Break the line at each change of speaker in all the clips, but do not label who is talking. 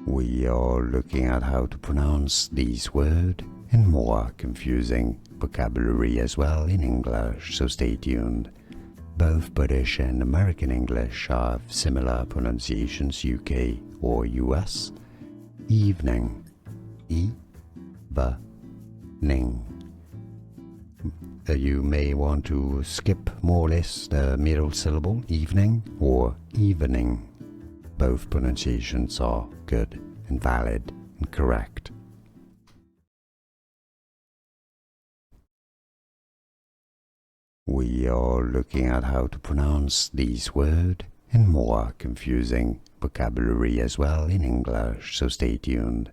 We are looking at how to pronounce these words and more confusing vocabulary as well in English, so stay tuned. Both British and American English have similar pronunciations, UK or US. Evening, ning. You may want to skip more or less the middle syllable, evening or evening. Both pronunciations are good and valid and correct. We are looking at how to pronounce these words and more confusing vocabulary as well in English, so stay tuned.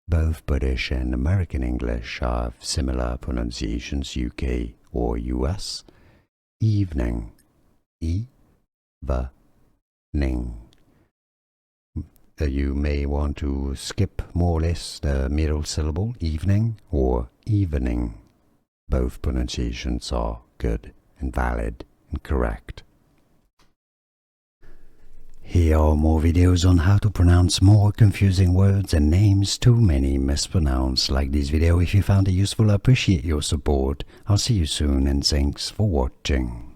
Both British and American English have similar pronunciations, UK or US. Evening, ning. You may want to skip more or less the middle syllable, evening or evening. Both pronunciations are good and valid and correct. Here are more videos on how to pronounce more confusing words and names too many mispronounced. Like this video if you found it useful. I appreciate your support. I'll see you soon and thanks for watching.